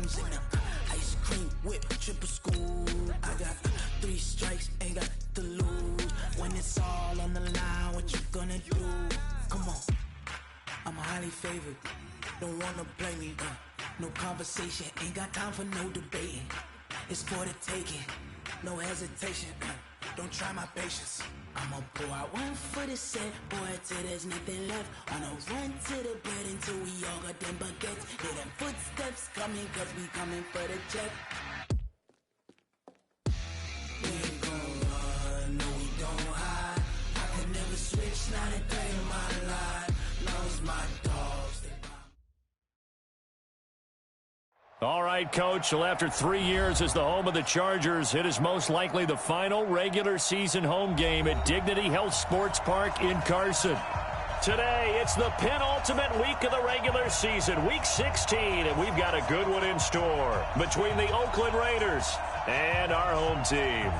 M's in the ice cream whip, triple scoop. I got 3 strikes, ain't got to lose. When it's all on the line, what you gonna do? Come on, I'm highly favored. Don't wanna play me, no conversation. Ain't got time for no debating. It's for the taking, no hesitation. Don't try my patience. I'ma pour out one for the set, boy, till there's nothing left. On a run to the bed until we all got them baguettes. Hear them footsteps coming, cause we coming for the check. We ain't gon' run, no we don't hide. I can never switch, not a day in my life. Knows my dogs. All right, Coach. Well, after 3 years as the home of the Chargers, it is most likely the final regular season home game at Dignity Health Sports Park in Carson. Today, it's the penultimate week of the regular season, Week 16, and we've got a good one in store between the Oakland Raiders and our home team.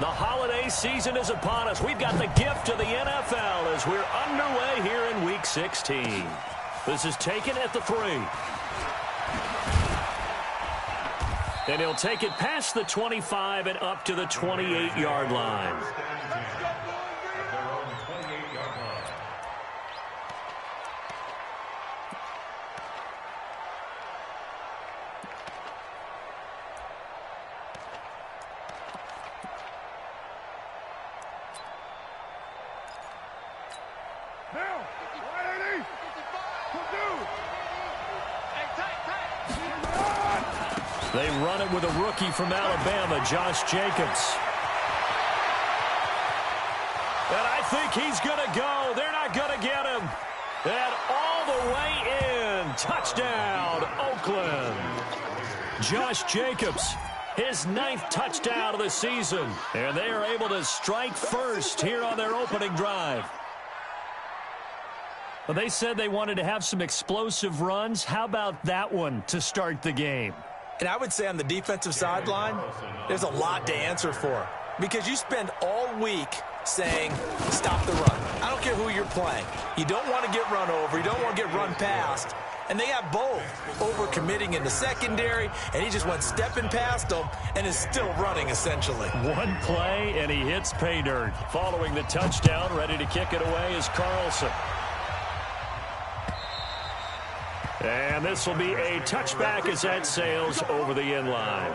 The holiday season is upon us. We've got the gift of the NFL as we're underway here in Week 16. This is taken at the 3. And he'll take it past the 25 and up to the 28-yard line. They run it with a rookie from Alabama, Josh Jacobs. And I think he's going to go. They're not going to get him. And all the way in. Touchdown, Oakland. Josh Jacobs, his 9th touchdown of the season. And they are able to strike first here on their opening drive. Well, they said they wanted to have some explosive runs. How about that one to start the game? And I would say on the defensive sideline, there's a lot to answer for. Because you spend all week saying, stop the run. I don't care who you're playing. You don't want to get run over. You don't want to get run past. And they have both. Over-committing in the secondary, and he just went stepping past them and is still running, essentially. One play, and he hits pay dirt. Following the touchdown, ready to kick it away is Carlson. And this will be a touchback as that sails over the end line.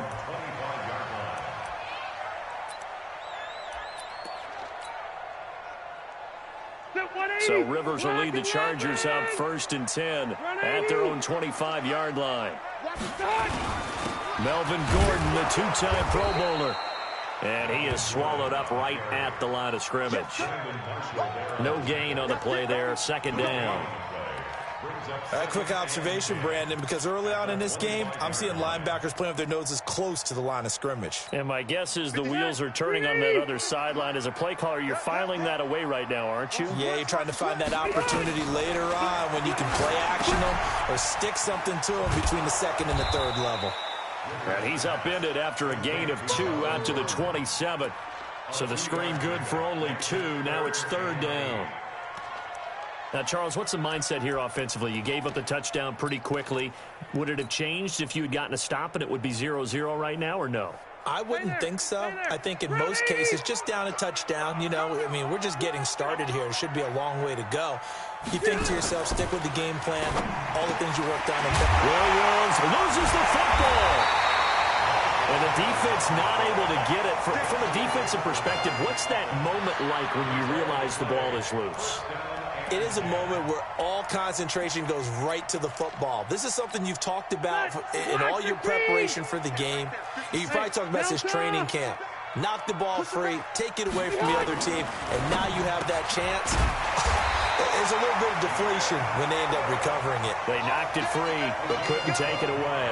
So Rivers will lead the Chargers out 1st and 10 at their own 25-yard line. Melvin Gordon, the 2-time Pro Bowler. And he is swallowed up right at the line of scrimmage. No gain on the play there, 2nd down. A quick observation, Brandon, because early on in this game, I'm seeing linebackers playing with their noses close to the line of scrimmage. And my guess is the wheels are turning on that other sideline. As a play caller, you're filing that away right now, aren't you? Yeah, you're trying to find that opportunity later on when you can play action them or stick something to them between the 2nd and the 3rd level. And he's upended after a gain of 2 out to the 27. So the screen good for only 2. Now it's 3rd down. Now, Charles, what's the mindset here offensively? You gave up the touchdown pretty quickly. Would it have changed if you had gotten a stop and it would be 0-0 right now, or no? I wouldn't think so. I think in most cases, just down a touchdown, you know, I mean, we're just getting started here. It should be a long way to go. You think to yourself, stick with the game plan, all the things you worked on. Williams loses the football. And the defense not able to get it. From a defensive perspective, what's that moment like when you realize the ball is loose? It is a moment where all concentration goes right to the football. This is something you've talked about in all your preparation for the game. You probably talked about this training camp. Knock the ball free, take it away from the other team, and now you have that chance. There's a little bit of deflation when they end up recovering it. They knocked it free, but couldn't take it away.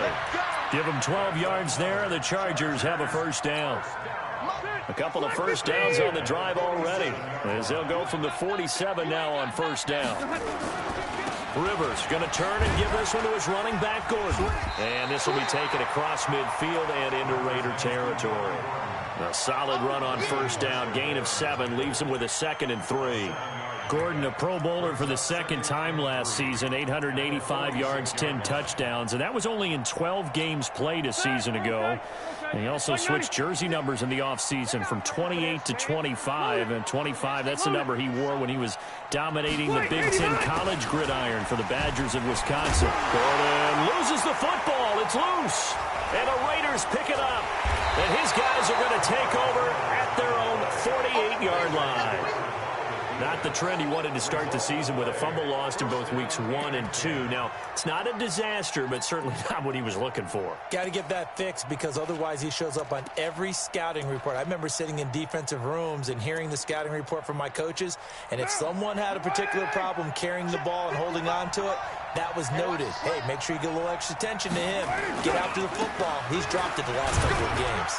Give them 12 yards there, and the Chargers have a 1st down. A couple of first downs on the drive already, as they'll go from the 47 now on first down. Rivers going to turn and give this one to his running back, Gordon. And this will be taken across midfield and into Raider territory. A solid run on first down. Gain of 7 leaves him with a 2nd and 3. Gordon, a Pro Bowler for the 2nd time last season, 885 yards, 10 touchdowns, and that was only in 12 games played a season ago. And he also switched jersey numbers in the offseason from 28 to 25, and 25, that's the number he wore when he was dominating the Big Ten college gridiron for the Badgers of Wisconsin. Gordon loses the football. It's loose, and the Raiders pick it up, and his guys are going to take over at their own 48-yard line. Not the trend he wanted to start the season, with a fumble lost in both weeks 1 and 2. Now, it's not a disaster, but certainly not what he was looking for. Got to get that fixed, because otherwise he shows up on every scouting report. I remember sitting in defensive rooms and hearing the scouting report from my coaches, and if someone had a particular problem carrying the ball and holding on to it, that was noted. Hey, make sure you get a little extra attention to him. Get after the football. He's dropped it the last couple of games.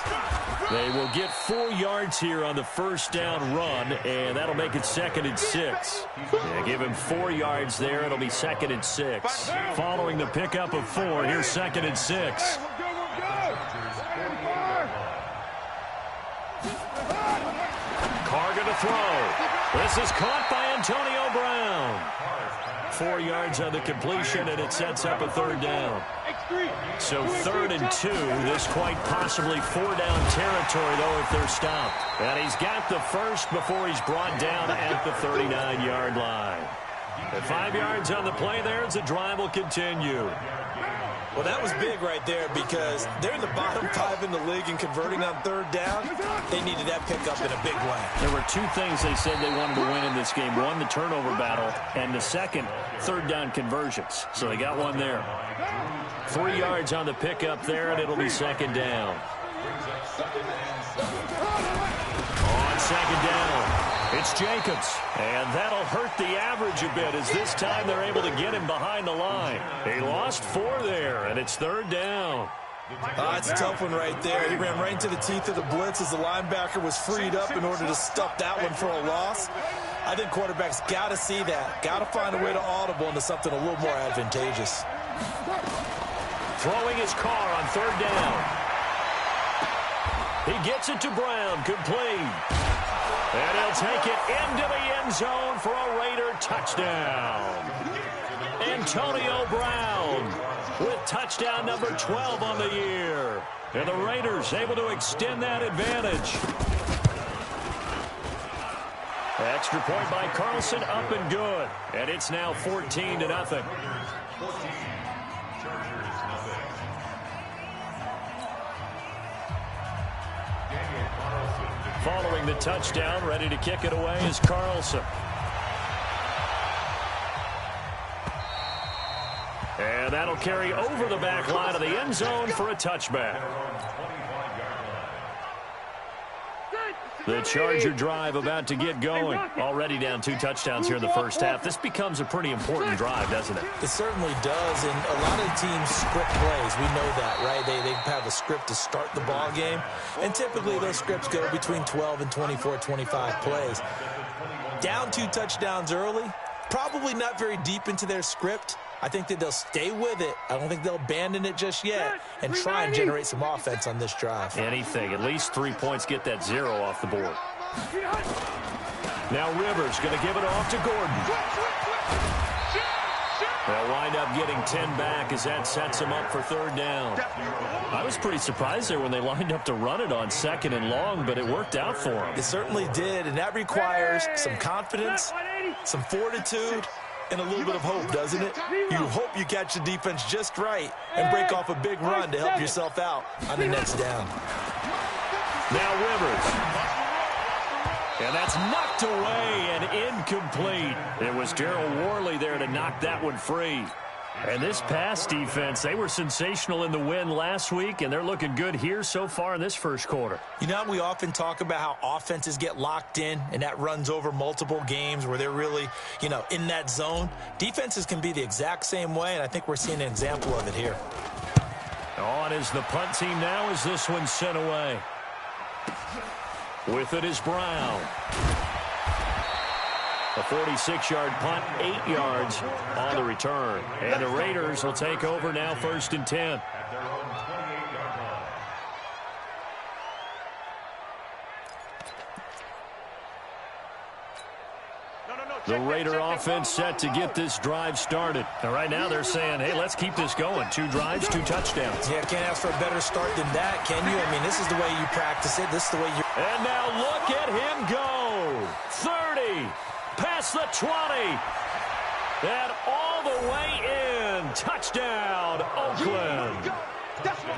They will get 4 yards here on the first down run, and that'll make it 2nd and 6. Yeah, give him 4 yards there. It'll be 2nd and 6. Following the pickup of 4, here's 2nd and 6. Carr going to throw. This is caught by Antonio Brown. 4 yards on the completion, and it sets up a 3rd down. So 3rd and 2. This quite possibly 4-down territory, though, if they're stopped. And he's got the first before he's brought down at the 39-yard line. And 5 yards on the play there as the drive will continue. Well, that was big right there, because they're in the bottom 5 in the league in converting on 3rd down. They needed that pickup in a big way. There were 2 things they said they wanted to win in this game. One, the turnover battle, and the second, 3rd down conversions. So they got one there. 3 yards on the pickup there, and it'll be 2nd down. On 2nd down, it's Jacobs, and that'll hurt the average a bit, as this time they're able to get him behind the line. He lost 4 there, and it's 3rd down. That's a tough one right there. He ran right into the teeth of the blitz as the linebacker was freed up in order to stuff that one for a loss. I think quarterbacks got to see that. Got to find a way to audible into something a little more advantageous. Throwing his Carr on 3rd down. He gets it to Brown, complete. And he'll take it into the end zone for a Raider touchdown. Antonio Brown with touchdown number 12 on the year. And the Raiders able to extend that advantage. Extra point by Carlson, up and good. And it's now 14-0. Following the touchdown, ready to kick it away is Carlson. And that'll carry over the back line of the end zone for a touchback. The Charger drive about to get going. Already down 2 touchdowns here in the first half. This becomes a pretty important drive, doesn't it? It certainly does, and a lot of teams script plays. We know that, right? They have a script to start the ball game, and typically those scripts go between 12 and 24, 25 plays. Down 2 touchdowns early, probably not very deep into their script. I think that they'll stay with it. I don't think they'll abandon it just yet and try and generate some offense on this drive. Anything. At least 3 points, get that 0 off the board. Now Rivers going to give it off to Gordon. They'll wind up getting 10 back as that sets them up for 3rd down. I was pretty surprised there when they lined up to run it on 2nd and long, but it worked out for them. It certainly did, and that requires some confidence, some fortitude, and a little bit of hope, doesn't it? You hope you catch the defense just right and break off a big run to help yourself out on the next down. Now Rivers. And that's knocked away and incomplete. It was Darryl Worley there to knock that one free. And this pass defense, they were sensational in the win last week, and they're looking good here so far in this first quarter. You know, we often talk about how offenses get locked in, and that runs over multiple games where they're really, in that zone. Defenses can be the exact same way, and I think we're seeing an example of it here. On is the punt team now as this one's sent away. With it is Brown. A 46-yard punt, 8 yards on the return. And the Raiders will take over now, 1st and 10. The Raider offense set to get this drive started. And right now they're saying, hey, let's keep this going. 2 drives, 2 touchdowns. Yeah, can't ask for a better start than that, can you? I mean, this is the way you practice it. This is the way you... And now look at him go. 30, past the 20, and all the way in. Touchdown, Oakland.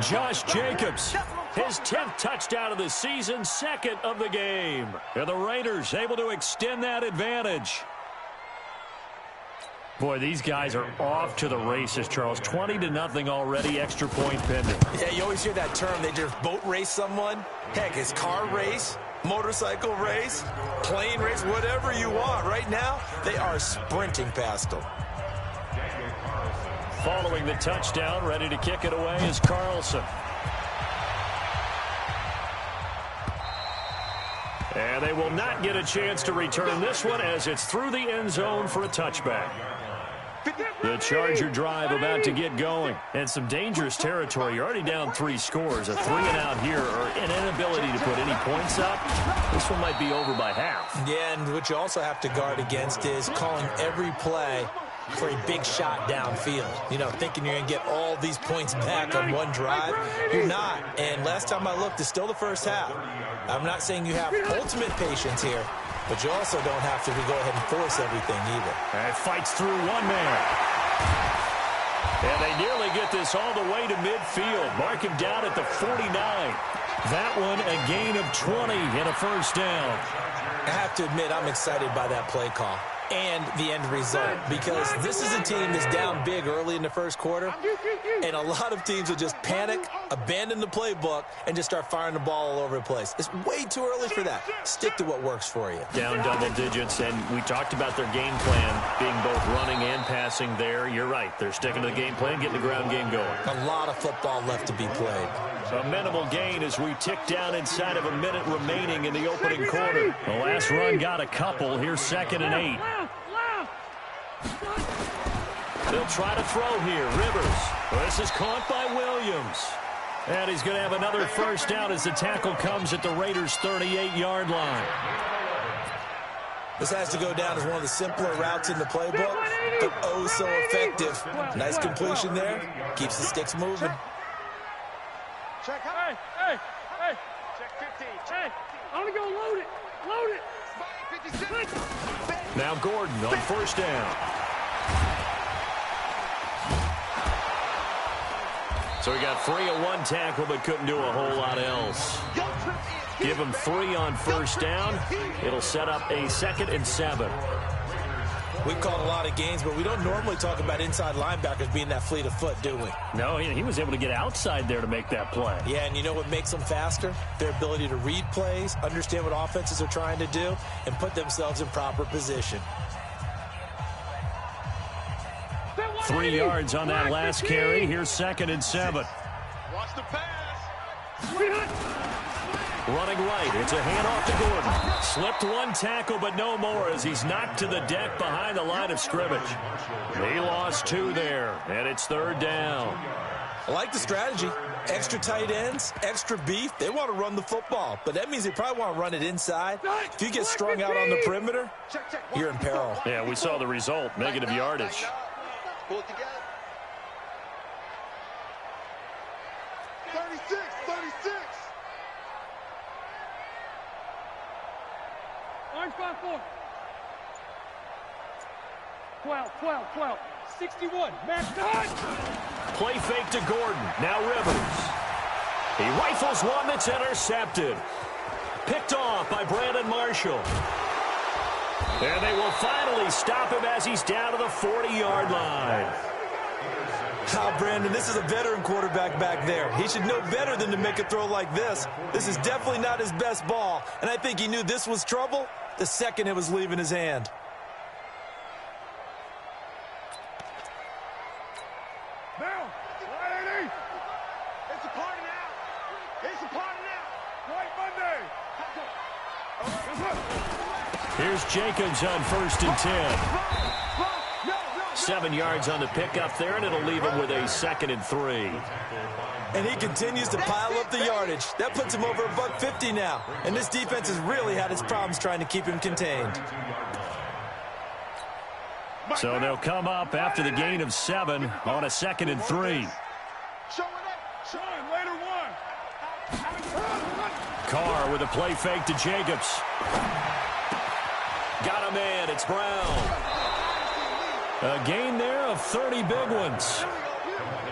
Josh Jacobs, his 10th touchdown of the season, 2nd of the game. And the Raiders able to extend that advantage. Boy, these guys are off to the races, Charles. 20-0 already, extra point pending. Yeah, you always hear that term. They just boat race someone. Heck, it's car race, motorcycle race, plane race, whatever you want. Right now, they are sprinting past them. Following the touchdown, ready to kick it away is Carlson. And they will not get a chance to return this one as it's through the end zone for a touchback. The Charger drive about to get going. And some dangerous territory. You're already down 3 scores. A 3-and-out here or an inability to put any points up. This one might be over by half. Yeah, and what you also have to guard against is calling every play for a big shot downfield. You know, thinking you're going to get all these points back on one drive. You're not. And last time I looked, it's still the first half. I'm not saying you have ultimate patience here, but you also don't have to go ahead and force everything either. And fights through one man. And they nearly get this all the way to midfield. Mark him down at the 49. That one a gain of 20 and a first down. I have to admit, I'm excited by that play call and the end result, because this is a team that's down big early in the first quarter, and a lot of teams will just panic, abandon the playbook, and just start firing the ball all over the place. It's way too early for that. Stick to what works for you. Down double digits, and we talked about their game plan being both running and passing there. You're right. They're sticking to the game plan, getting the ground game going. A lot of football left to be played. A minimal gain as we tick down inside of a minute remaining in the opening quarter. The last run got a couple. Here's 2nd and 8. They'll try to throw here. Rivers. This is caught by Williams. And he's going to have another first down as the tackle comes at the Raiders' 38-yard line. This has to go down as one of the simpler routes in the playbook, but oh so effective. Nice completion there. Keeps the sticks moving. Check. Hey. Check 15. Hey, I'm going to go load it. Load it. Now Gordon on first down. So he got 3 on 1 tackle, but couldn't do a whole lot else. Give him 3 on first down. It'll set up a 2nd and 7. We've called a lot of games, but we don't normally talk about inside linebackers being that fleet of foot, do we? No, he was able to get outside there to make that play. Yeah, and you know what makes them faster? Their ability to read plays, understand what offenses are trying to do, and put themselves in proper position. 3 yards on that last carry. Here's 2nd and 7. Watch the pass. Running right. It's a handoff to Gordon. Slipped 1 tackle, but no more as he's knocked to the deck behind the line of scrimmage. He lost 2 there, and it's 3rd down. I like the strategy. Extra tight ends, extra beef. They want to run the football, but that means they probably want to run it inside. If you get strung out on the perimeter, you're in peril. Yeah, we saw the result. Negative yardage. Pull it together. 36. Orange 5-4. 12. 61. Max time. Play fake to Gordon. Now Rivers. He rifles one that's intercepted. Picked off by Brandon Marshall. And they will finally stop him as he's down to the 40-yard line. Brandon, this is a veteran quarterback back there. He should know better than to make a throw like this. This is definitely not his best ball, and I think he knew this was trouble the second it was leaving his hand. Now, 180. It's a party now. White Monday. Here's Jacobs on 1st and 10. 7 yards on the pickup there, and it'll leave him with a 2nd and 3. And he continues to pile up the yardage. That puts him over $150 now. And this defense has really had its problems trying to keep him contained. So they'll come up after the gain of 7 on a 2nd and 3. Carr with a play fake to Jacobs. Got a man. It's Brown. A gain there of 30 big ones.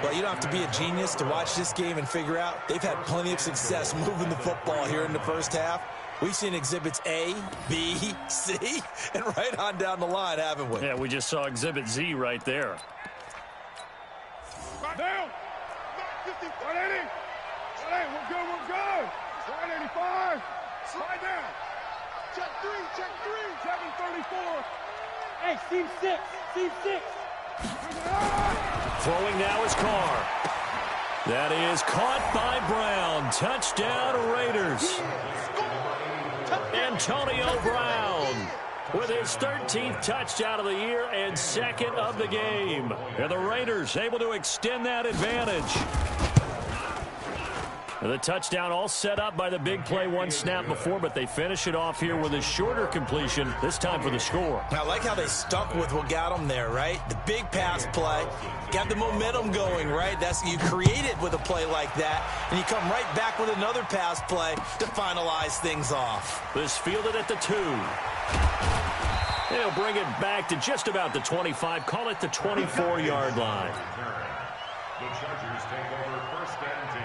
Well, you don't have to be a genius to watch this game and figure out they've had plenty of success moving the football here in the first half. We've seen exhibits A, B, C, and right on down the line, haven't we? Yeah, we just saw exhibit Z right there. Down. 180. Hey, we're good, we're good. 185. Slide down. Check 3. 734. Hey, seam 6. Seam 6. Throwing now is Carr. That is caught by Brown. Touchdown Raiders. Antonio Brown with his 13th touchdown of the year and 2nd of the game. And the Raiders able to extend that advantage. The touchdown all set up by the big play 1 snap before, but they finish it off here with a shorter completion, this time for the score. I like how they stuck with what got them there, right? The big pass play, got the momentum going, right? That's you create it with a play like that, and you come right back with another pass play to finalize things off. This fielded at the 2. They'll bring it back to just about the 25, call it the 24-yard line. The Chargers take over 1st and 10.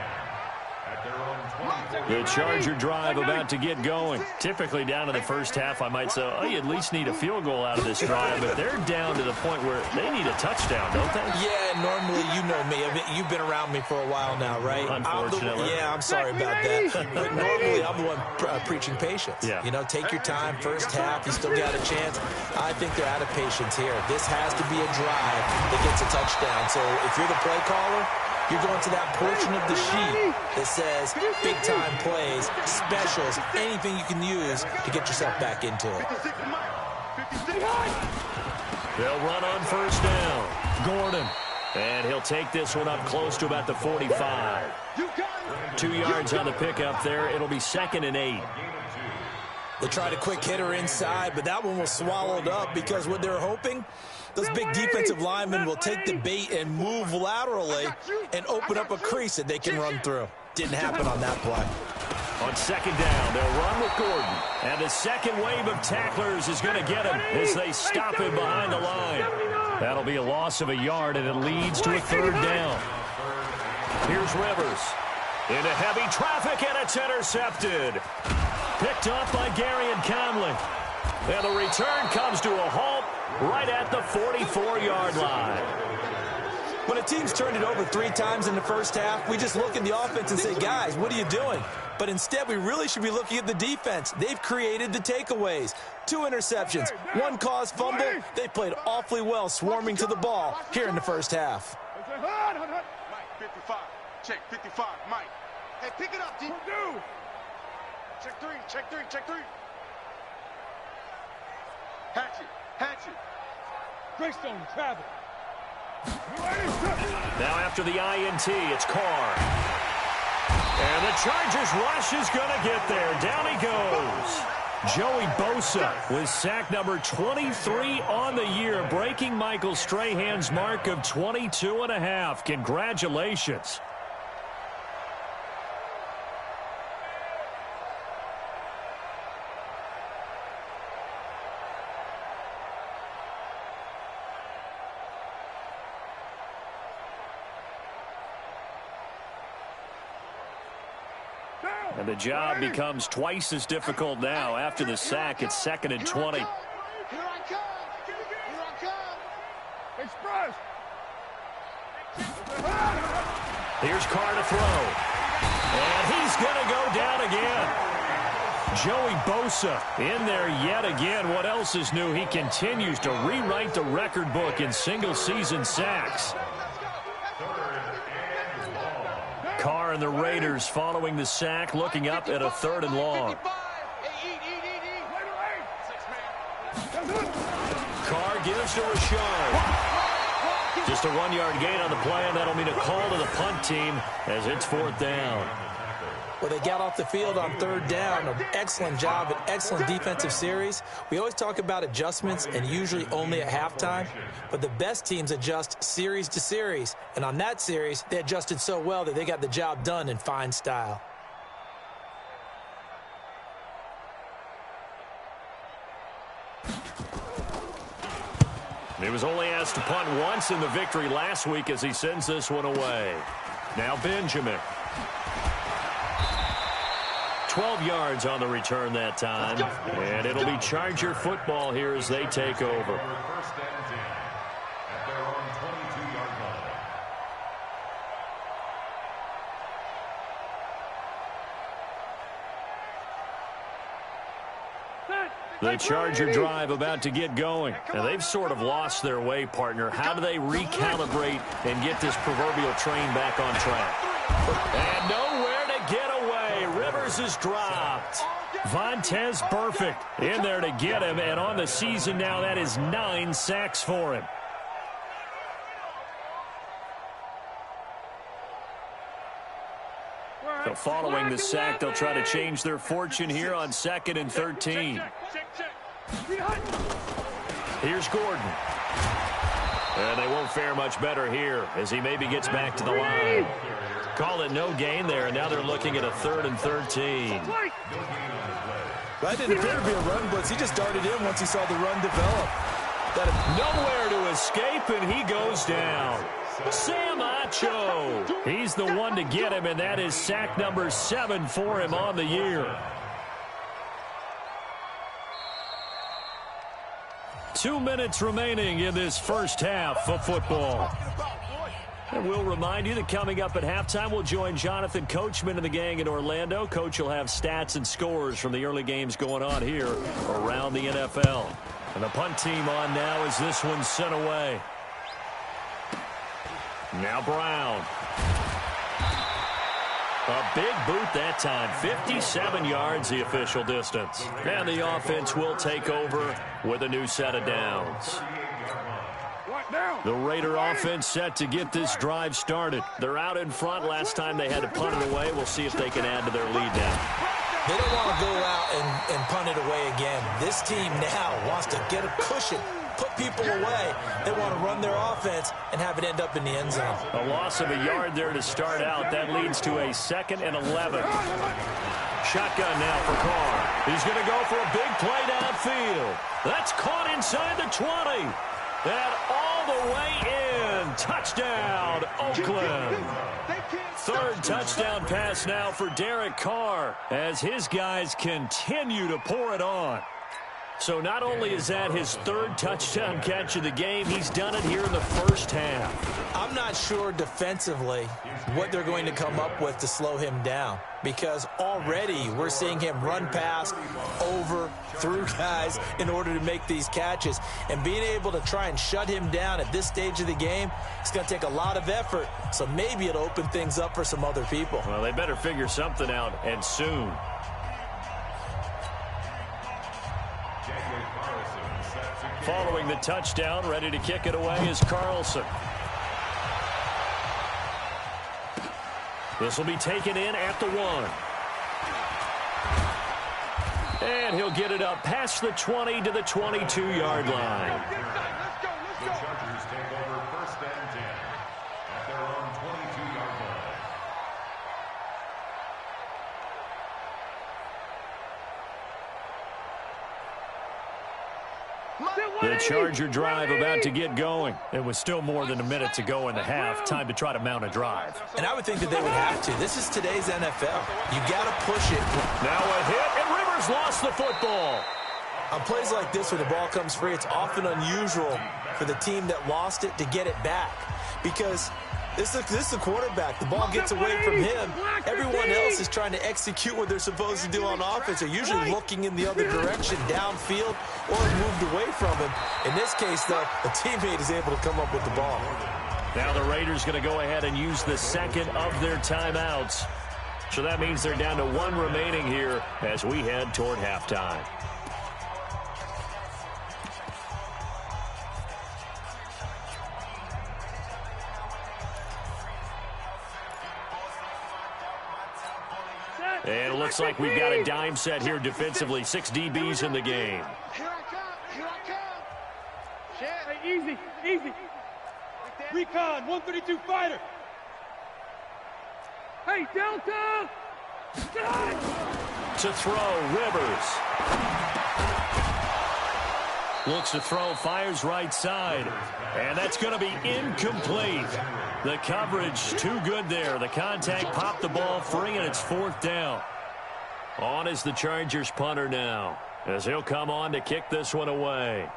The Charger drive about to get going. Typically down in the first half, I might say, oh, you at least need a field goal out of this drive, but they're down to the point where they need a touchdown, don't they? Yeah, normally, you know me. I mean, you've been around me for a while now, right? Unfortunately. I'm sorry about that. But normally, I'm the one preaching patience. Yeah. You know, take your time. First half, you still got a chance. I think they're out of patience here. This has to be a drive that gets a touchdown. So if you're the play caller, you're going to that portion of the sheet that says big-time plays, specials, anything you can use to get yourself back into it. They'll run on 1st down. Gordon. And he'll take this one up close to about the 45. 2 yards on the pickup there. It'll be 2nd and 8. They tried a quick hitter inside, but that one was swallowed up because what they're hoping, those big defensive linemen will take the bait and move laterally and open up a crease that they can run through. Didn't happen on that play. On 2nd down, they'll run with Gordon. And the second wave of tacklers is going to get him as they stop him behind the line. That'll be a loss of a yard, and it leads to a 3rd down. Here's Rivers. Into heavy traffic, and it's intercepted. Picked off by Gary and Conley. And the return comes to a halt right at the 44-yard line. When a team's turned it over 3 times in the first half, we just look at the offense and say, guys, what are you doing? But instead, we really should be looking at the defense. They've created the takeaways. 2 interceptions, 1 caused fumble. They played awfully well swarming to the ball here in the first half. Mike, 55. Check 55, Mike. Hey, pick it up, D. Check 3, check 3, check 3. Hatchet. Greystone, travel. Now after the INT, it's Carr. And the Chargers rush is going to get there. Down he goes. Joey Bosa with sack number 23 on the year, breaking Michael Strahan's mark of 22.5. Congratulations. And the job becomes twice as difficult now. After the sack, it's 2nd and 20. Here I come. Express. Here's Carr to throw. And he's going to go down again. Joey Bosa in there yet again. What else is new? He continues to rewrite the record book in single-season sacks. Carr and the Raiders following the sack, looking up at a 3rd and long. Carr gives to Rashard. Just a 1-yard gain on the play, and that'll mean a call to the punt team as it's 4th down. Well, they got off the field on 3rd down. An excellent job, an excellent defensive series. We always talk about adjustments and usually only at halftime, but the best teams adjust series to series. And on that series, they adjusted so well that they got the job done in fine style. He was only asked to punt once in the victory last week as he sends this one away. Now Benjamin. 12 yards on the return that time. And it'll be Charger football here as they take over. First and 10 at their own 22-yard line. The Charger drive about to get going. And they've sort of lost their way, partner. How do they recalibrate and get this proverbial train back on track? And nowhere to get away. Rivers is dropped. Vontez perfect in there to get him. And on the season now, that is 9 sacks for him. So following the sack, they'll try to change their fortune here on 2nd and 13. Here's Gordon. And they won't fare much better here as he maybe gets back to the line. Call it no gain there, and now they're looking at a 3rd and 13. That didn't appear to be a run blitz. He just darted in once he saw the run develop. Nowhere to escape, and he goes down. Sam Acho. He's the one to get him, and that is sack number 7 for him on the year. 2 minutes remaining in this first half of football. And we'll remind you that coming up at halftime, we'll join Jonathan Coachman and the gang in Orlando. Coach will have stats and scores from the early games going on here around the NFL. And the punt team on now as this one's sent away. Now Brown. A big boot that time. 57 yards the official distance. And the offense will take over with a new set of downs. The Raider offense set to get this drive started. They're out in front. Last time they had to punt it away. We'll see if they can add to their lead now. They don't want to go out and punt it away again. This team now wants to get a cushion, put people away. They want to run their offense and have it end up in the end zone. A loss of a yard there to start out. That leads to a 2nd and 11. Shotgun now for Carr. He's going to go for a big play downfield. That's caught inside the 20. And all the way in. Touchdown, Oakland. 3rd touchdown pass now for Derek Carr as his guys continue to pour it on. So not only is that his 3rd touchdown catch of the game, he's done it here in the first half. I'm not sure defensively what they're going to come up with to slow him down, because already we're seeing him run past, over, through guys in order to make these catches. And being able to try and shut him down at this stage of the game, it's going to take a lot of effort. So maybe it'll open things up for some other people. Well, they better figure something out, and soon. Following the touchdown, ready to kick it away is Carlson. This will be taken in at the 1. And he'll get it up past the 20 to the 22-yard line. The Chargers take over 1st and 10 at their own 22-yard line. The Charger drive about to get going. It was still more than a minute to go in the half. Time to try to mount a drive. And I would think that they would have to. This is today's NFL. You got to push it. Now a hit, and Rivers lost the football. On plays like this where the ball comes free, it's often unusual for the team that lost it to get it back, because this is the quarterback. The ball gets away from him. Everyone else is trying to execute what they're supposed to do on offense. They're usually looking in the other direction, downfield, or moved away from him. In this case, though, a teammate is able to come up with the ball. Now the Raiders going to go ahead and use the 2nd of their timeouts. So that means they're down to 1 remaining here as we head toward halftime. looks like we've got a dime set here defensively. 6 DBs in the game. Here I come. Here I come. Shit. Hey, easy. Easy. Recon, 132 fighter. Hey, Delta. To throw, Rivers. Looks to throw, fires right side. And that's going to be incomplete. The coverage too good there. The contact popped the ball free, and it's 4th down. On is the Chargers punter now, as he'll come on to kick this one away.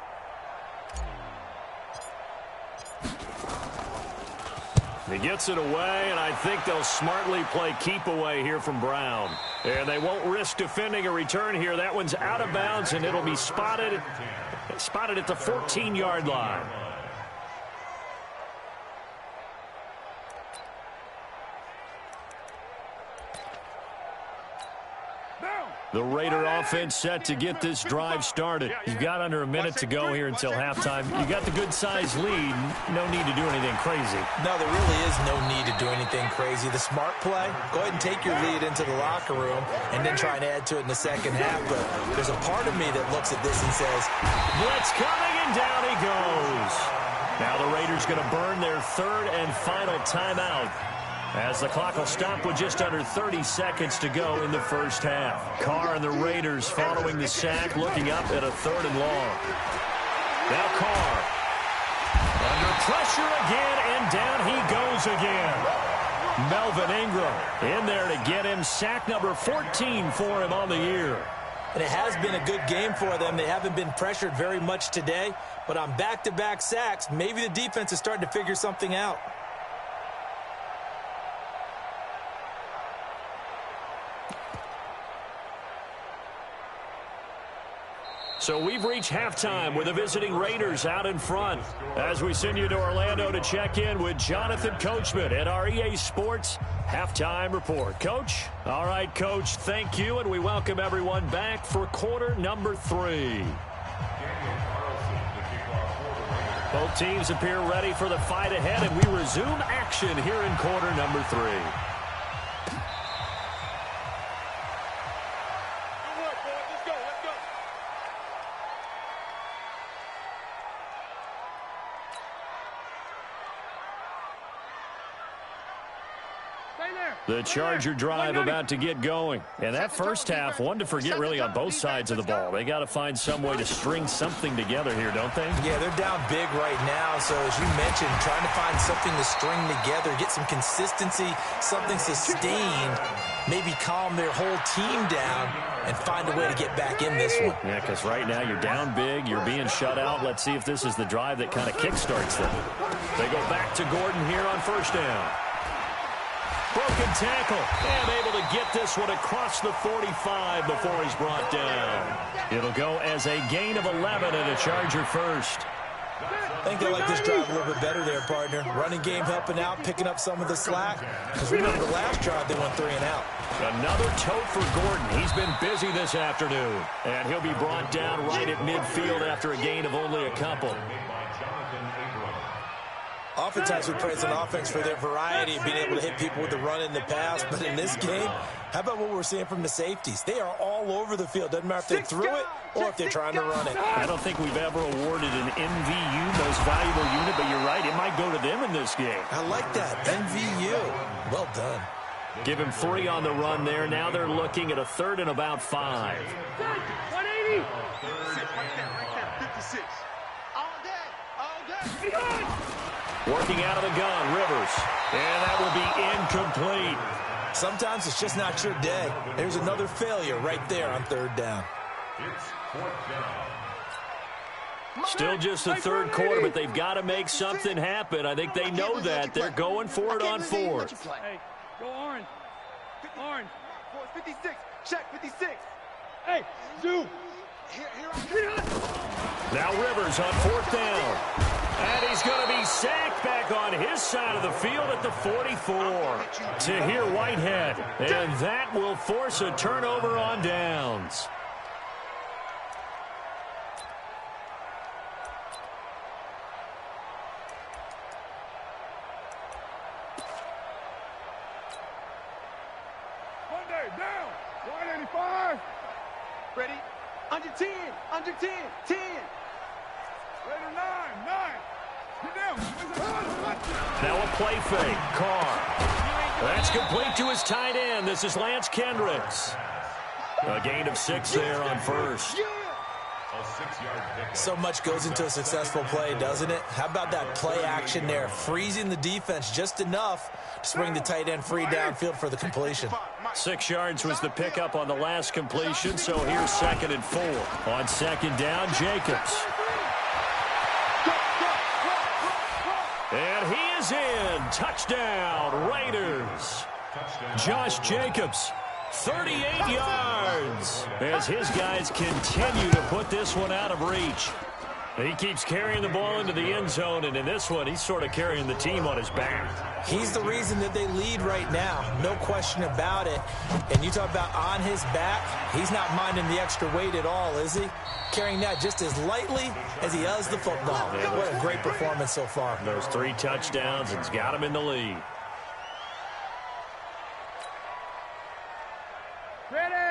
He gets it away, and I think they'll smartly play keep away here from Brown. And they won't risk defending a return here. That one's out of bounds, and it'll be spotted at the 14-yard line. The Raider offense set to get this drive started. You've got under a minute to go here until halftime. You got the good-sized lead. No need to do anything crazy. No, there really is no need to do anything crazy. The smart play, go ahead and take your lead into the locker room and then try and add to it in the second half. But there's a part of me that looks at this and says, blitz coming, and down he goes. Now the Raiders going to burn their 3rd and final timeout, as the clock will stop with just under 30 seconds to go in the first half. Carr and the Raiders following the sack, looking up at a 3rd and long. Now Carr under pressure again, and down he goes again. Melvin Ingram in there to get him sack number 14 for him on the year. And it has been a good game for them. They haven't been pressured very much today, but on back-to-back sacks, maybe the defense is starting to figure something out. So we've reached halftime with the visiting Raiders out in front, as we send you to Orlando to check in with Jonathan Coachman at our EA Sports Halftime Report. Coach? All right, Coach, thank you, and we welcome everyone back for quarter number 3. Both teams appear ready for the fight ahead, and we resume action here in quarter number 3. The Charger drive about to get going. And that first half, one to forget really on both sides of the ball. They got to find some way to string something together here, don't they? Yeah, they're down big right now. So as you mentioned, trying to find something to string together, get some consistency, something sustained, maybe calm their whole team down and find a way to get back in this one. Yeah, because right now you're down big, you're being shut out. Let's see if this is the drive that kind of kickstarts them. They go back to Gordon here on first down. Broken tackle, and able to get this one across the 45 before he's brought down. It'll go as a gain of 11 and a Charger first. I think they like this drive a little bit better there, partner. Running game helping out, picking up some of the slack. Because remember the last drive, they went 3 and out. Another tote for Gordon. He's been busy this afternoon. And he'll be brought down right at midfield after a gain of only a couple. Oftentimes we praise an offense for their variety of being able to hit people with the run in the pass. But in this game, how about what we're seeing from the safeties? They are all over the field. Doesn't matter if they threw it or if they're trying to run it. I don't think we've ever awarded an MVU, most valuable unit, but you're right. It might go to them in this game. I like that. MVU. Well done. Give him 3 on the run there. Now they're looking at a 3rd and about 5. 180. Right there, 56. All day. Working out of the gun, Rivers. And that will be incomplete. Sometimes it's just not your day. There's another failure right there on 3rd down. It's 4th down. Still just the 3rd quarter, but they've got to make something happen. I think they know that. They're going for it on 4th. Hey, go orange. Orange. 56. Check 56. Hey, Zoo. Now Rivers on 4th down. And he's going to be sacked back on his side of the field at the 44. To hear Whitehead. And that will force a turnover on downs. Monday, down. 185. Ready? Under 10. Under 10. 10. Later 9. 9. Get down. Now a play fake. Carr. That's complete to his tight end. This is Lance Kendricks. A gain of 6 there on first. So much goes into a successful play, doesn't it? How about that play action there? Freezing the defense just enough to swing the tight end free downfield for the completion. 6 yards was the pickup on the last completion, so here's 2nd and 4. On 2nd down, Jacobs. And he is in. Touchdown, Raiders. Josh Jacobs, 38 yards, as his guys continue to put this one out of reach. He keeps carrying the ball into the end zone, and in this one, he's sort of carrying the team on his back. He's the reason that they lead right now, no question about it. And you talk about on his back, he's not minding the extra weight at all, is he? Carrying that just as lightly as he does the football. What a great performance so far. Those 3 touchdowns, it's got him in the lead.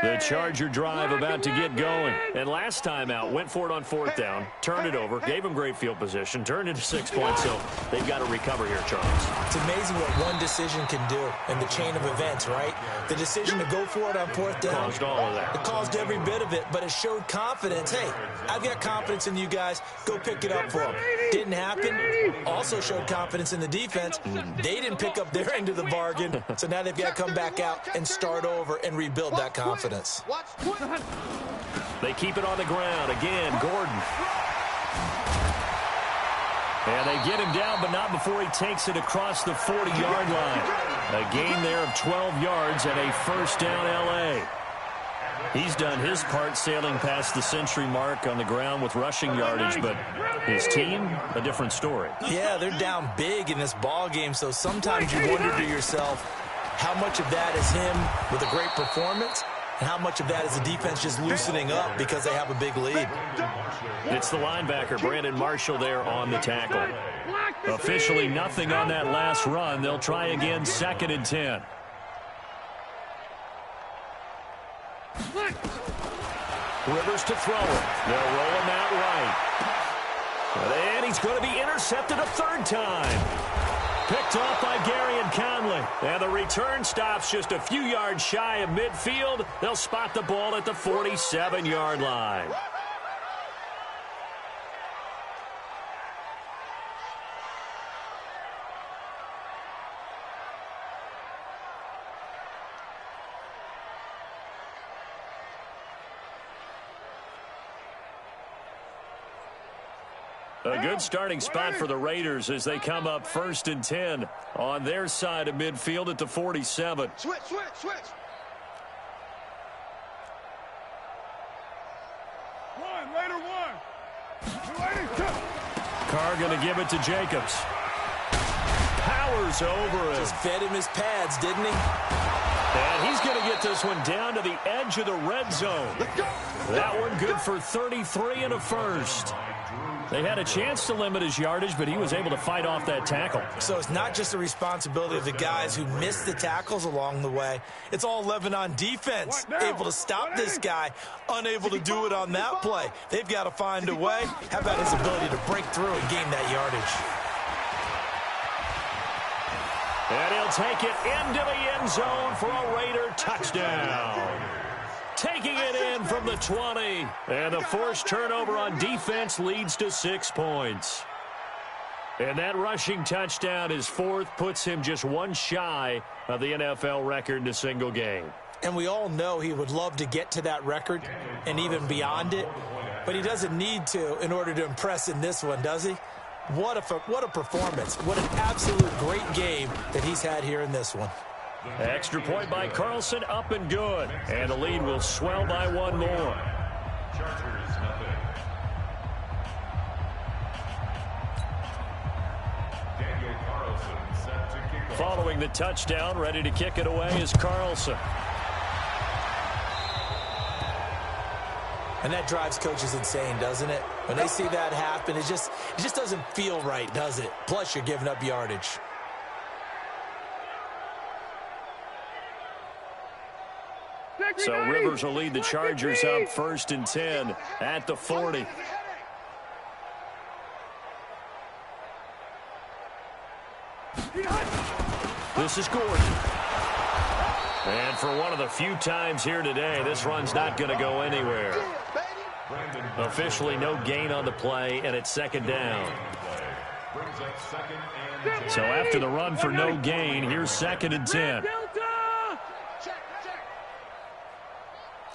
The Charger drive about to get going. And last time out, went for it on 4th down, turned it over, gave him great field position, turned into 6 points, so they've got to recover here, Charles. It's amazing what one decision can do in the chain of events, right? The decision to go for it on 4th down. Caused all of that. It caused every bit of it, but it showed confidence. Hey, I've got confidence in you guys. Go pick it up for them. Didn't happen. Also showed confidence in the defense. They didn't pick up their end of the bargain, so now they've got to come back out and start over and rebuild that confidence. They keep it on the ground. Again, Gordon. And they get him down, but not before he takes it across the 40-yard line. A gain there of 12 yards and a 1st down L.A. He's done his part sailing past the century mark on the ground with rushing yardage, but his team, a different story. Yeah, they're down big in this ball game, so sometimes you wonder to yourself how much of that is him with a great performance and how much of that is the defense just loosening up because they have a big lead. It's the linebacker, Brandon Marshall, there on the tackle. Officially nothing on that last run. They'll try again, 2nd and 10. Rivers to throw it. They'll roll him out right. And he's going to be intercepted a 3rd time. Picked off by Gary and Conley. And the return stops just a few yards shy of midfield. They'll spot the ball at the 47-yard line. A good starting spot for the Raiders as they come up 1st and 10 on their side of midfield at the 47. Switch. Later 1. Carr going to give it to Jacobs. Powers over it. Just fed him his pads, didn't he? And he's going to get this one down to the edge of the red zone. That one good for 33 and a 1st. They had a chance to limit his yardage, but he was able to fight off that tackle. So it's not just the responsibility of the guys who missed the tackles along the way. It's all Lebanon defense, able to stop this guy, unable to do it on that play. They've got to find a way. How about his ability to break through and gain that yardage? And he'll take it into the end zone for a Raider touchdown. Taking it in from the 20. And the forced turnover on defense leads to 6 points. And that rushing touchdown, his 4th, puts him just 1 shy of the NFL record in a single game. And we all know he would love to get to that record and even beyond it. But he doesn't need to in order to impress in this one, does he? What a performance. What an absolute great game that he's had here in this one. Extra point by Carlson, up and good. And the lead will swell by 1 more. Chargers, nothing. Daniel Carlson set to kick off. Following the touchdown, ready to kick it away is Carlson. And that drives coaches insane, doesn't it? When they see that happen, it just doesn't feel right, does it? Plus, you're giving up yardage. So Rivers will lead the Chargers up 1st and 10 at the 40. This is Gordon. And for one of the few times here today, this run's not going to go anywhere. Officially no gain on the play, and it's 2nd down. So after the run for no gain, here's 2nd and 10.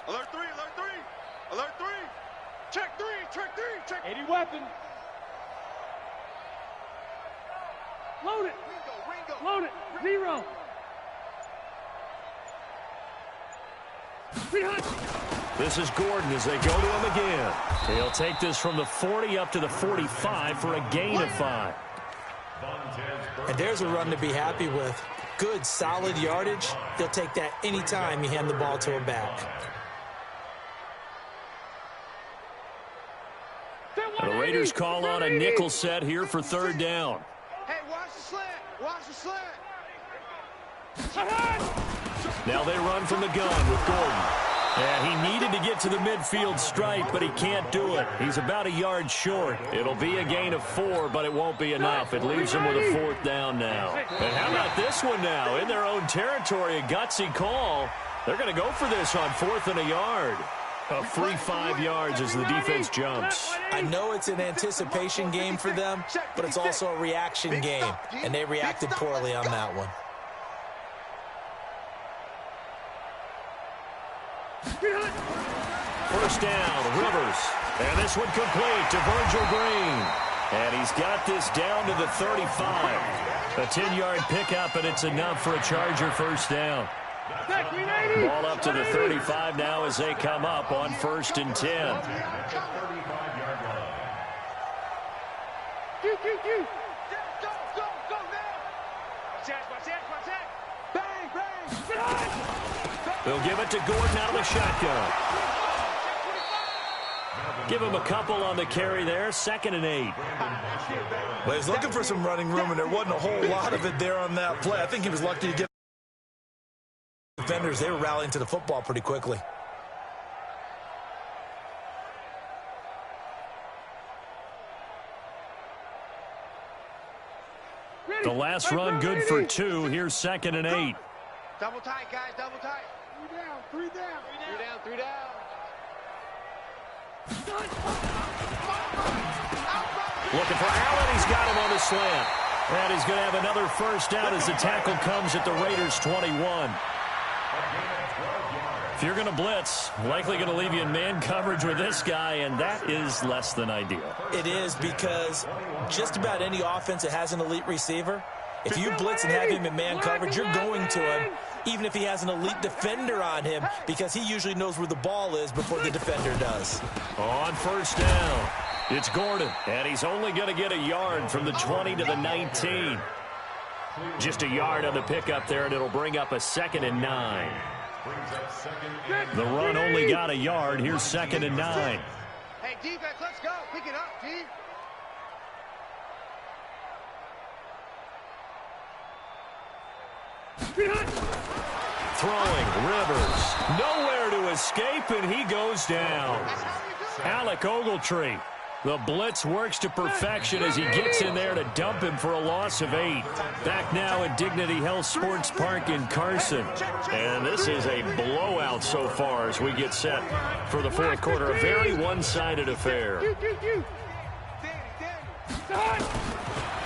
Alert 3, alert 3, alert 3. Check 3, check 3, check. 80 weapon. Load it. Load it. 0. This is Gordon as they go to him again. He'll take this from the 40 up to the 45 for a gain of 5. And there's a run to be happy with. Good, solid yardage. He'll take that anytime you hand the ball to a back. The Raiders call on a nickel set here for 3rd down. Hey, watch the slant. Watch the slant. Now they run from the gun with Gordon. And he needed to get to the midfield stripe, but he can't do it. He's about a yard short. It'll be a gain of 4, but it won't be enough. It leaves him with a 4th down now. And how about this one now? In their own territory, a gutsy call. They're going to go for this on 4th and a yard. A free 5 yards as the defense jumps. I know it's an anticipation game for them, but it's also a reaction game, and they reacted poorly on that one. First down, Rivers. And this one complete to Virgil Green. And he's got this down to the 35. A 10-yard pickup, and it's enough for a Charger first down. Ball up to the 35 now as they come up on 1st and 10. They'll give it to Gordon out of the shotgun. Give him a couple on the carry there. 2nd and 8. Well, he's looking for some running room, and there wasn't a whole lot of it there on that play. I think he was lucky to get defenders. They were rallying to the football pretty quickly. The last run good for 2. Here's 2nd and 8. Double tight, guys, double tight. 3 down, 3 down. 3 down, 3 down. Looking for Allen. He's got him on the slant. And he's going to have another first down as the tackle comes at the Raiders' 21. If you're going to blitz, likely going to leave you in man coverage with this guy, and that is less than ideal. It is, because just about any offense that has an elite receiver, if you blitz and have him in man coverage, you're going to him, even if he has an elite defender on him, because he usually knows where the ball is before the defender does. On first down, it's Gordon, and he's only going to get a yard from the 20 to the 19. Just a yard on the pickup there, and it'll bring up a 2nd and 9. The run only got a yard. Here's 2nd and 9. Hey, defense, let's go. Pick it up, G. Throwing, Rivers. Nowhere to escape, and he goes down. Alec Ogletree. The blitz works to perfection as he gets in there to dump him for a loss of 8. Back now at Dignity Health Sports Park in Carson. And this is a blowout so far as we get set for the 4th quarter. A very one-sided affair.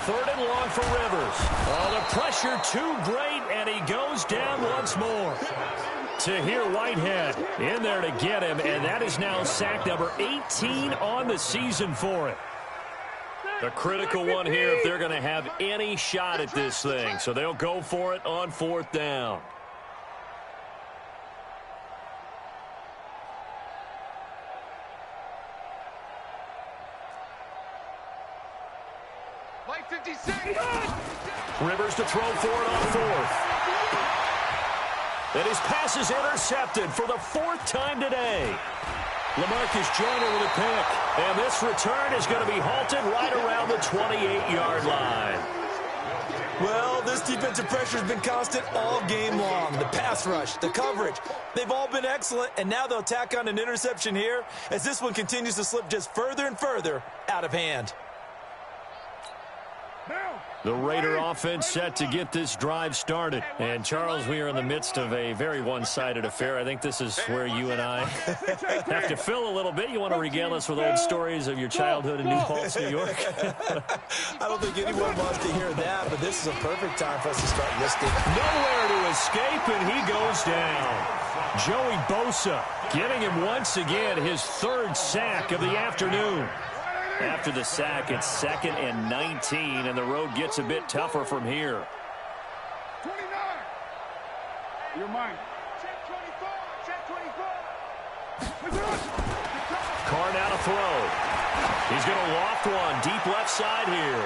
3rd and long for Rivers. Oh, the pressure too great, and he goes down once more. Tahir Whitehead in there to get him, and that is now sack number 18 on the season for him. A critical one here if they're going to have any shot at this thing, so they'll go for it on 4th down. Play 56. Rivers to throw for it on 4th. And his pass is intercepted for the 4th time today. LaMarcus Joyner with a pick. And this return is going to be halted right around the 28-yard line. Well, this defensive pressure has been constant all game long. The pass rush, the coverage, they've all been excellent, and now they'll tack on an interception here as this one continues to slip just further and further out of hand. The Raider offense set to get this drive started. And, Charles, we are in the midst of a very one-sided affair. I think this is where you and I have to fill a little bit. You want to regale us with old stories of your childhood in New Paltz, New York? I don't think anyone wants to hear that, but this is a perfect time for us to start listing. Nowhere to escape, and he goes down. Joey Bosa getting him once again his third sack of the afternoon. After the sack, it's 2nd and 19, and the road gets a bit tougher from here. 29. You're mine. Check 24. Check 24. Carr now to throw. He's going to loft one deep left side here.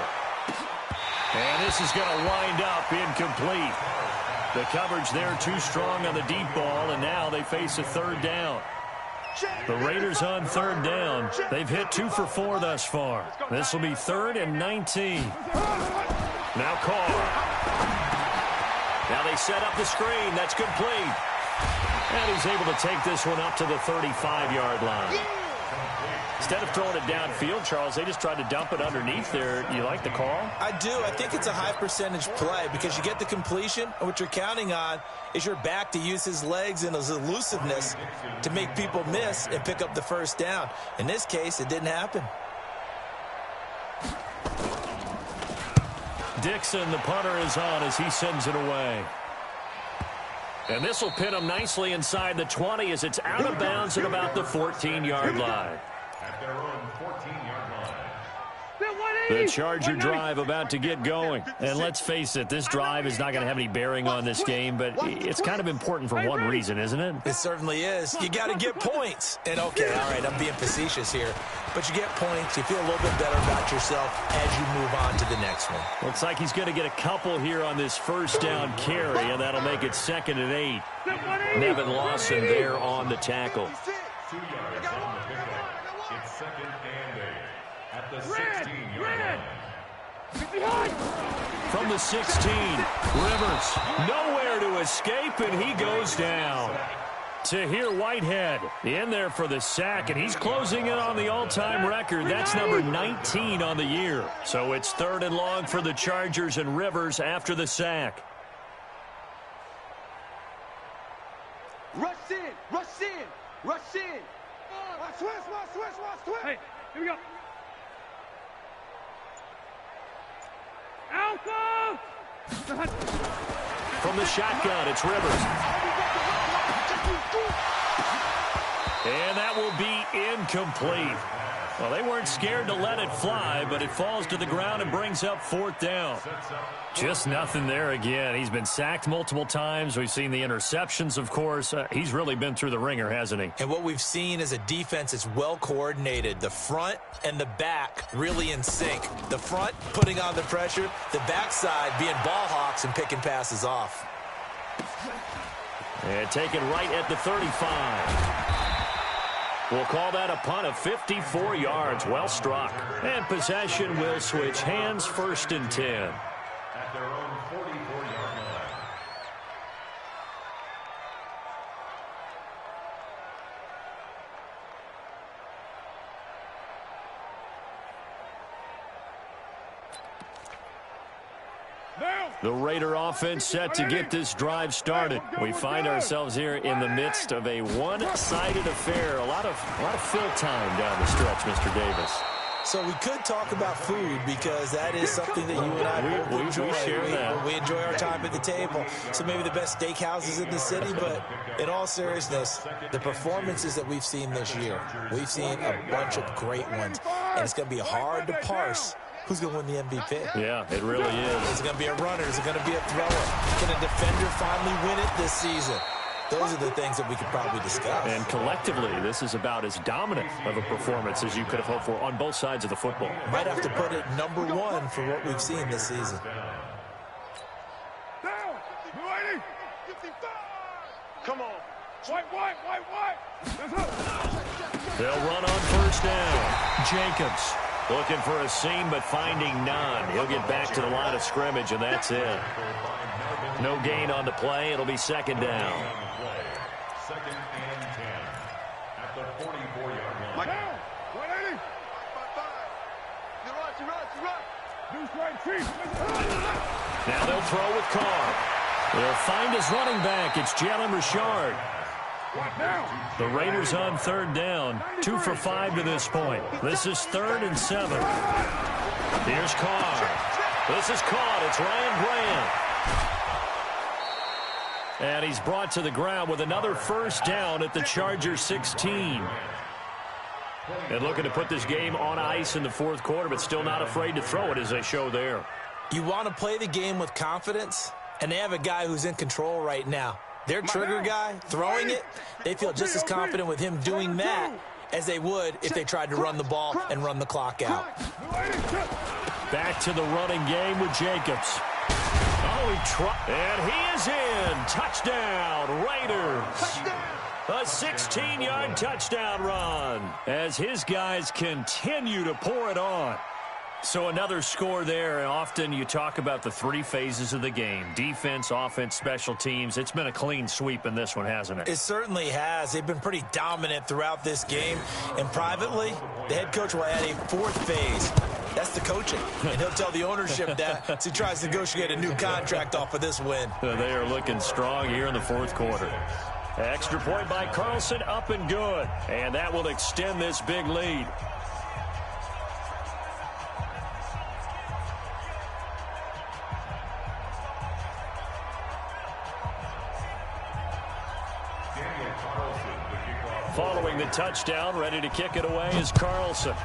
And this is going to wind up incomplete. The coverage there too strong on the deep ball, and now they face a third down. The Raiders on third down. They've hit 2 for 4 thus far. This will be 3rd and 19. Now Carr. Now they set up the screen. That's complete. And he's able to take this one up to the 35-yard line. Instead of throwing it downfield, Charles, they just tried to dump it underneath there. You like the call? I do. I think it's a high-percentage play because you get the completion, and what you're counting on is your back to use his legs and his elusiveness to make people miss and pick up the first down. In this case, it didn't happen. Dixon, the punter, is on as he sends it away. And this will pin him nicely inside the 20 as it's out of bounds at about the 14-yard line. At their own 14-yard line. The Charger drive about to get going. And let's face it, this drive is not going to have any bearing on this game, but it's kind of important for one reason, isn't it? It certainly is. You got to get points. And, okay, all right, I'm being facetious here. But you get points, you feel a little bit better about yourself as you move on to the next one. Looks like he's going to get a couple here on this first down carry, and that'll make it 2nd and 8. Nevin Lawson there on the tackle. 2 yards on the pickup. It's 2nd and 8 at the 16-yard line. From the 16, Rivers nowhere to escape, and he goes down. Tahir Whitehead in there for the sack, and he's closing in on the all-time record. That's number 19 on the year. So it's 3rd and long for the Chargers, and Rivers after the sack. Rush in. Rush in. Rush in. Switch. Hey, here we go. Alpha! From the shotgun, it's Rivers. And that will be incomplete. Well, they weren't scared to let it fly, but it falls to the ground and brings up 4th down. Just nothing there again. He's been sacked multiple times. We've seen the interceptions, of course. He's really been through the ringer, hasn't he? And what we've seen is a defense that's well coordinated. The front and the back really in sync. The front putting on the pressure, the backside being ball hawks and picking passes off. And taken right at the 35. We'll call that a punt of 54 yards. Well struck. And possession will switch hands, 1st and 10. At their own 44-yard line. The Raider offense set to get this drive started. We find ourselves here in the midst of a one-sided affair. A lot of fill time down the stretch, Mr. Davis. So we could talk about food because that is something that you and I both enjoy. We share that. We enjoy our time at the table. So maybe the best steakhouses in the city, but in all seriousness, the performances that we've seen this year, we've seen a bunch of great ones, and it's going to be hard to parse who's going to win the MVP. Yeah, it really is. Is it going to be a runner? Is it going to be a thrower? Can a defender finally win it this season? Those are the things that we could probably discuss. And collectively, this is about as dominant of a performance as you could have hoped for on both sides of the football. Might have to put it number 1 for what we've seen this season. Down. 55. Come on. White. They'll run on first down. Jacobs Looking for a seam, but finding none. He'll get back to the line of scrimmage, and that's it. No gain on the play. It'll be second down. Second and 10 at the 44-yard line. Mike. 180. Now they'll throw with Carr. They'll find his running back. It's Jalen Richard. The Raiders on third down. 2 for 5 to this point. This is 3rd and 7. Here's Carr. This is caught. It's Ryan Graham. And he's brought to the ground with another first down at the Chargers 16. And looking to put this game on ice in the fourth quarter, but still not afraid to throw it as they show there. You want to play the game with confidence, and they have a guy who's in control right now. Their trigger guy, throwing it, they feel just as confident with him doing that as they would if they tried to run the ball and run the clock out. Back to the running game with Jacobs. Oh, he tried, and he is in. Touchdown, Raiders. A 16-yard touchdown run as his guys continue to pour it on. So another score there. Often you talk about the 3 phases of the game. Defense, offense, special teams. It's been a clean sweep in this one, hasn't it? It certainly has. They've been pretty dominant throughout this game. And privately, the head coach will add a 4th phase. That's the coaching. And he'll tell the ownership that as he tries to negotiate a new contract off of this win. They are looking strong here in the fourth quarter. Extra point by Carlson, up and good. And that will extend this big lead. Following the touchdown, ready to kick it away is Carlson.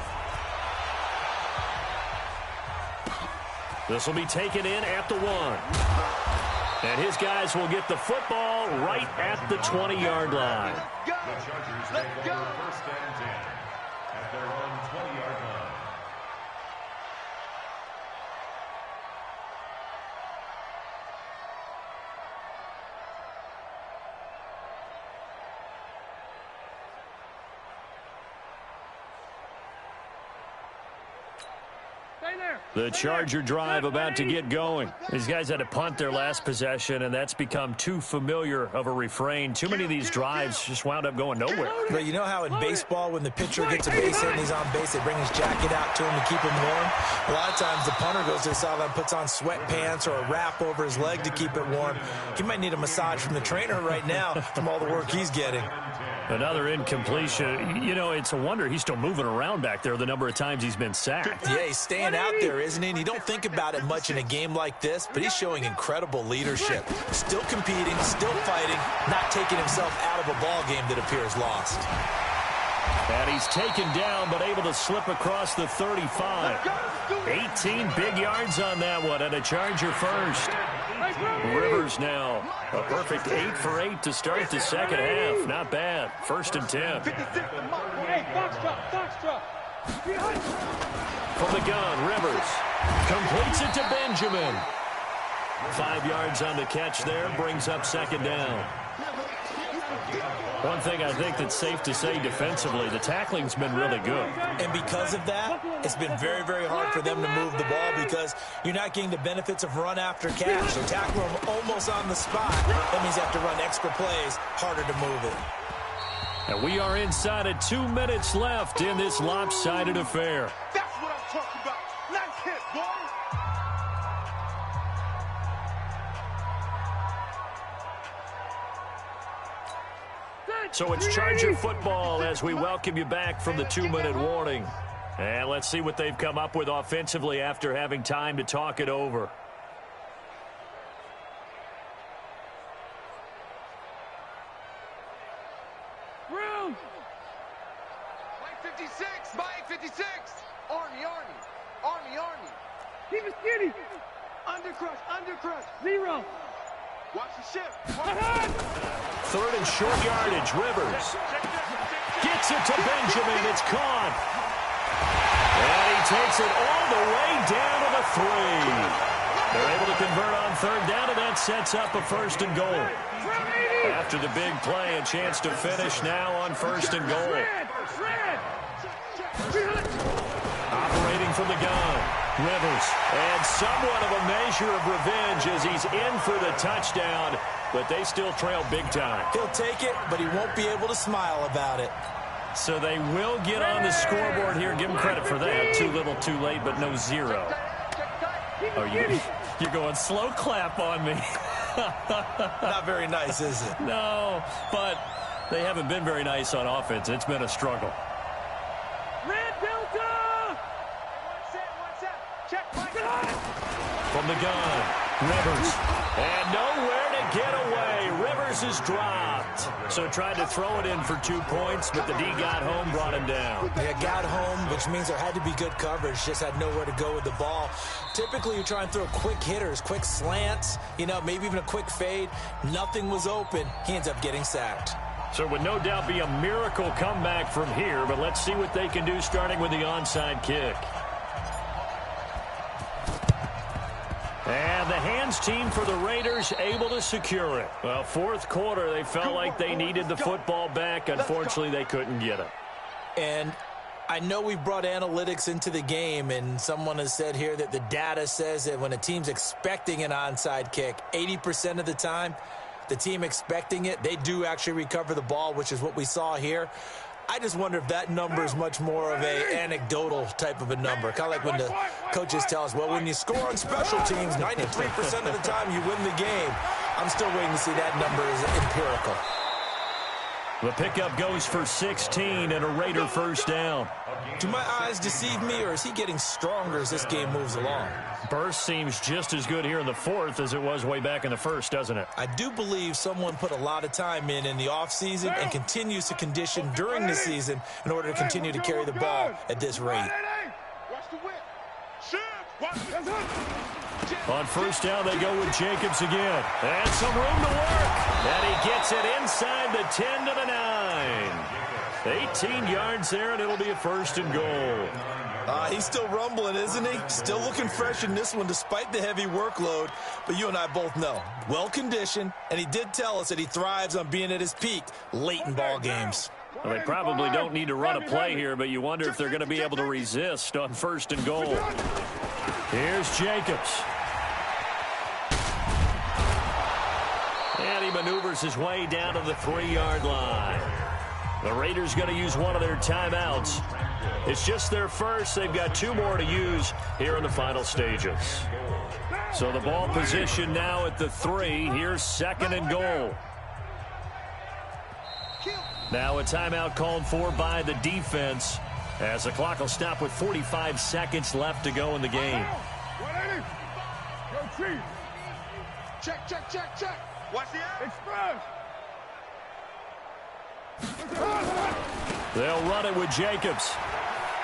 This will be taken in at the 1. And his guys will get the football right at the 20-yard line. The Chargers take over first and 10 at their own 20-yard line. The Charger drive about to get going. These guys had to punt their last possession, and that's become too familiar of a refrain. Too many of these drives just wound up going nowhere. But you know how in baseball, when the pitcher gets a base hit and he's on base, they bring his jacket out to him to keep him warm? A lot of times the punter goes to the sideline, puts on sweatpants or a wrap over his leg to keep it warm. He might need a massage from the trainer right now from all the work he's getting. Another incompletion. You know, it's a wonder he's still moving around back there the number of times he's been sacked. Yeah, he's staying out there, isn't he? And you don't think about it much in a game like this, but he's showing incredible leadership. Still competing, still fighting, not taking himself out of a ball game that appears lost. And he's taken down, but able to slip across the 35. 18 big yards on that one, and a Charger first. Rivers now. A perfect 8 for 8 to start the second half. Not bad. 1st and 10. From the gun, Rivers completes it to Benjamin. 5 yards on the catch there, brings up second down. One thing I think that's safe to say defensively, the tackling's been really good. And because of that, it's been very, very hard for them to move the ball because you're not getting the benefits of run after catch. So tackle them almost on the spot. That means you have to run extra plays, harder to move it. And we are inside of 2 minutes left in this lopsided affair. That's what I'm talking about. Nice hit, boy. So it's Charger football as we welcome you back from the 2-minute warning. And let's see what they've come up with offensively after having time to talk it over. Brown. Mike 56, Mike 56. Army. Keep it skinny. Undercrush. 0. Watch the shift. 3rd and short yardage. Rivers gets it to Benjamin. It's caught. And he takes it all the way down to the 3. They're able to convert on 3rd down, and that sets up a 1st and goal. After the big play, a chance to finish now on 1st and goal. Operating from the gun. Rivers. And somewhat of a measure of revenge as he's in for the touchdown, but they still trail big time. He'll take it, but he won't be able to smile about it. So they will get on the scoreboard here. Give them credit for that. Too little, too late, but no zero. Oh, you're going slow clap on me. Not very nice, is it? No, but they haven't been very nice on offense. It's been a struggle. Red Delta! One set. Check. From the gun, Rivers. And nowhere to get away. Rivers is dropped. So tried to throw it in for 2 points, but the D got home, brought him down. Yeah, got home, which means there had to be good coverage. Just had nowhere to go with the ball. Typically, you try and throw quick hitters, quick slants, maybe even a quick fade. Nothing was open. He ends up getting sacked. So it would no doubt be a miracle comeback from here, but let's see what they can do starting with the onside kick. And the hands team for the Raiders able to secure it. Well, fourth quarter, they felt like they needed the football back. Unfortunately, they couldn't get it. And I know we brought analytics into the game, and someone has said here that the data says that when a team's expecting an onside kick, 80% of the time, the team expecting it, they do actually recover the ball, which is what we saw here. I just wonder if that number is much more of a anecdotal type of a number. Kind of like when the coaches tell us, well, when you score on special teams, 93% of the time you win the game. I'm still waiting to see that number is empirical. The pickup goes for 16 and a Raider first down. Do my eyes deceive me, or is he getting stronger as this game moves along? Burst seems just as good here in the fourth as it was way back in the first, doesn't it? I do believe someone put a lot of time in the offseason and continues to condition during the season in order to continue to carry the ball at this rate. Watch the whip. Shoot. On first down, they go with Jacobs again. And some room to work. And he gets it inside the 10 to the 9. 18 yards there, and it'll be a first and goal. He's still rumbling, isn't he? Still looking fresh in this one despite the heavy workload. But you and I both know, well-conditioned, and he did tell us that he thrives on being at his peak late in ball games. Well, they probably don't need to run a play here, but you wonder if they're going to be able to resist on first and goal. Here's Jacobs. And he maneuvers his way down to the 3-yard line. The Raiders going to use one of their timeouts. It's just their first. They've got 2 more to use here in the final stages. So the ball position now at the 3. Here's second and goal. Now a timeout called for by the defense as the clock will stop with 45 seconds left to go in the game. Check. Watch the express. They'll run it with Jacobs.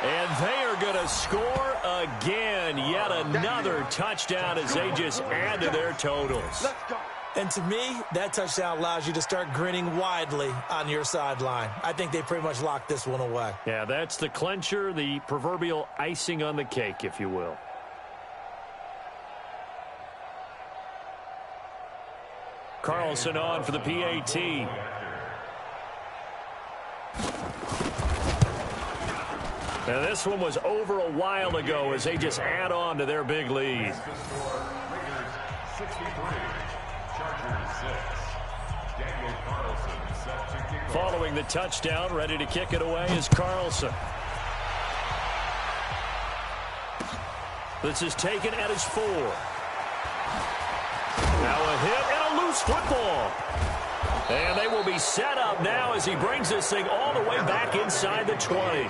And they are going to score again. Yet another touchdown as they just add to their totals. Let's go. And to me, that touchdown allows you to start grinning widely on your sideline. I think they pretty much locked this one away. Yeah, that's the clincher, the proverbial icing on the cake, if you will. Carlson on for the PAT. Now this one was over a while ago as they just add on to their big lead. Following the touchdown, ready to kick it away is Carlson. This is taken at his 4. Now a hit and a loose football. And they will be set up now as he brings this thing all the way back inside the 20.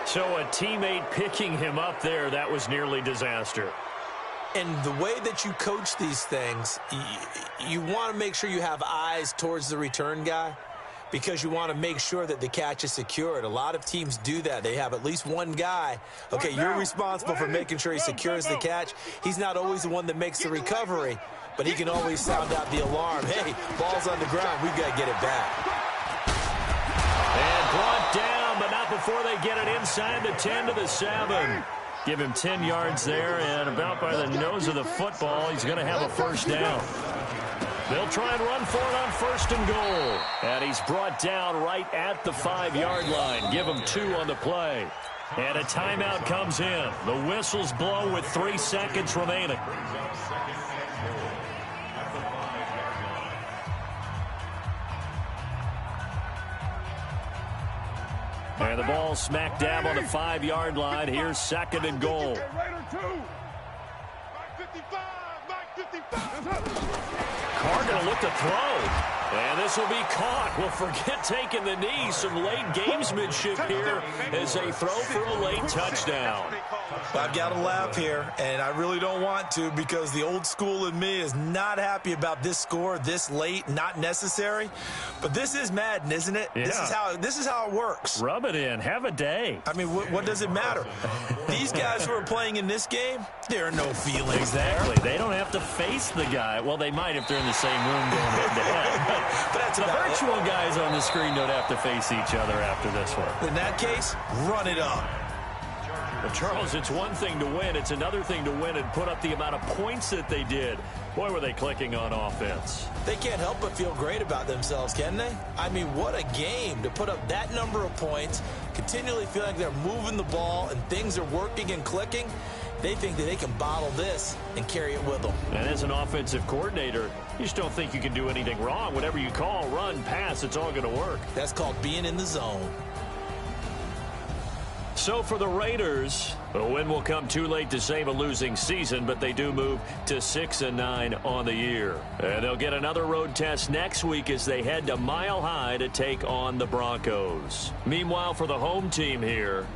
So a teammate picking him up there, that was nearly disaster. And the way that you coach these things, you want to make sure you have eyes towards the return guy because you want to make sure that the catch is secured. A lot of teams do that. They have at least one guy. Okay, you're responsible for making sure he secures the catch. He's not always the one that makes the recovery, but he can always sound out the alarm. Hey, ball's on the ground. We've got to get it back. And brought down, but not before they get it inside the 10 to the 7. Give him 10 yards there, and about by the nose of the football, he's going to have a first down. They'll try and run for it on first and goal. And he's brought down right at the 5-yard line. Give him 2 on the play. And a timeout comes in. The whistles blow with 3 seconds remaining. And the ball smack dab on the 5-yard line. Here's 2nd and goal. Carr going to look to throw. And this will be caught. Well, forget taking the knee. Some late gamesmanship here as they throw for a late touchdown. I've got to laugh here, and I really don't want to because the old school in me is not happy about this score this late, not necessary. But this is Madden, isn't it? Yeah. This is how it works. Rub it in. Have a day. I mean, what does it matter? These guys who are playing in this game, there are no feelings Exactly. there. They don't have to face the guy. Well, they might if they're in the same room going head-to-head. But that's The about virtual guys on the screen don't have to face each other after this one. In that case, run it up. Well, Charles, it's one thing to win. It's another thing to win and put up the amount of points that they did. Boy, were they clicking on offense. They can't help but feel great about themselves, can they? I mean, what a game to put up that number of points, continually feeling like they're moving the ball and things are working and clicking. They think that they can bottle this and carry it with them. And as an offensive coordinator, you just don't think you can do anything wrong. Whatever you call, run, pass, it's all going to work. That's called being in the zone. So for the Raiders, a win will come too late to save a losing season, but they do move to 6-9 on the year. And they'll get another road test next week as they head to Mile High to take on the Broncos. Meanwhile, for the home team here,